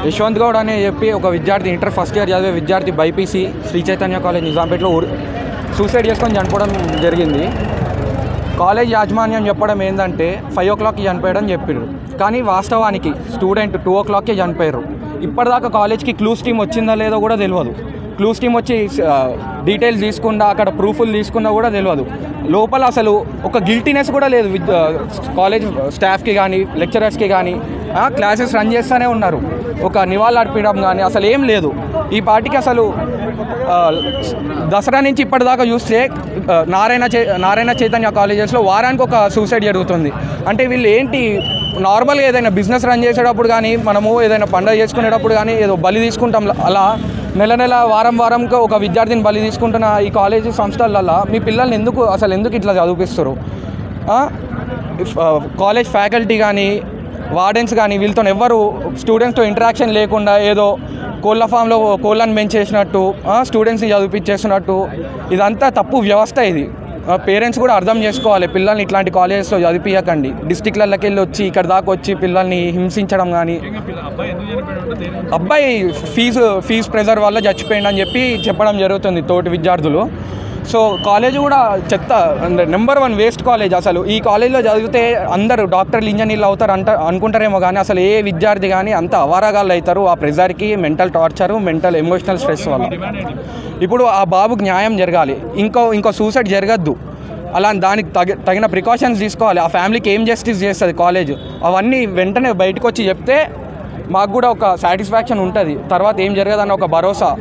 యశ్వంత్ గౌడ్ అని చెప్పి ఒక విద్యార్థి ఇంటర్ ఫస్ట్ ఇయర్ చదివే విద్యార్థి బైపీసీ శ్రీ చైతన్య కాలేజ్ నిజాంపేటలో సూసైడ్ చేసుకొని చనిపోవడం జరిగింది. కాలేజ్ యాజమాన్యం చెప్పడం ఏంటంటే 5 o'clockకి చనిపోయాడని చెప్పారు, కానీ వాస్తవానికి స్టూడెంట్ 2 o'clockకే చనిపోయారు. ఇప్పటిదాకా కాలేజ్కి క్లూస్ టీమ్ వచ్చిందా లేదో కూడా తెలియదు. క్లూస్ టీమ్ వచ్చి డీటెయిల్స్ తీసుకున్నా, అక్కడ ప్రూఫ్లు తీసుకున్నా కూడా తెలియదు. లోపల అసలు ఒక గిల్టీనెస్ కూడా లేదు కాలేజ్ స్టాఫ్కి కానీ లెక్చరర్స్కి కానీ. క్లాసెస్ రన్ చేస్తూనే ఉన్నారు, ఒక నివాళులు అర్పించడం కానీ అసలు ఏం లేదు. ఈ పార్టీకి అసలు దసరా నుంచి ఇప్పటిదాకా చూస్తే నారాయణ చైతన్య కాలేజెస్లో వారానికి ఒక సూసైడ్ జరుగుతుంది. అంటే వీళ్ళు ఏంటి, నార్మల్గా ఏదైనా బిజినెస్ రన్ చేసేటప్పుడు కానీ మనము ఏదైనా పండుగ చేసుకునేటప్పుడు కానీ ఏదో బలి తీసుకుంటాం, అలా నెల వారంకి ఒక విద్యార్థిని బలి తీసుకుంటున్న ఈ కాలేజీ సంస్థలలో మీ పిల్లల్ని ఎందుకు ఇట్లా చదివిపిస్తారు? కాలేజ్ ఫ్యాకల్టీ కానీ వార్డెన్స్ కానీ వీళ్ళతో ఎవ్వరు స్టూడెంట్స్తో ఇంటరాక్షన్ లేకుండా ఏదో కోళ్ళ ఫామ్లో కోళ్ళని పెంచేసినట్టు స్టూడెంట్స్ని చదివిపించేస్తున్నట్టు, ఇదంతా తప్పు వ్యవస్థ. ఇది పేరెంట్స్ కూడా అర్థం చేసుకోవాలి. పిల్లల్ని ఇట్లాంటి కాలేజెస్లో చదివించకండి. డిస్టిక్లకి వెళ్ళి వచ్చి ఇక్కడ దాకా వచ్చి పిల్లల్ని హింసించడం కానీ. అబ్బాయి ఫీజు ప్రెజర్ వల్ల చచ్చిపోయింది అని చెప్పడం జరుగుతుంది తోటి విద్యార్థులు. సో కాలేజ్ కూడా చెత్త, నెంబర్ 1 వేస్ట్ కాలేజ్. అసలు ఈ కాలేజ్లో చదివితే అందరూ డాక్టర్లు ఇంజనీర్లు అవుతారు అనుకుంటారేమో, కానీ అసలు ఏ విద్యార్థి కానీ అంత అవారాగాళ్ళు అవుతారు ఆ ప్రెజర్కి, mental torture, mental emotional stress వల్ల. ఇప్పుడు ఆ బాబుకి న్యాయం జరగాలి, ఇంకో సూసైడ్ జరగద్దు. అలా దానికి తగిన ప్రికాషన్స్ తీసుకోవాలి. ఆ ఫ్యామిలీకి ఏం జస్టిస్ చేస్తుంది కాలేజ్, అవన్నీ వెంటనే బయటకు వచ్చి చెప్తే మాకు కూడా ఒక సాటిస్ఫాక్షన్ ఉంటుంది. తర్వాత ఏం జరగదన్న ఒక భరోసా.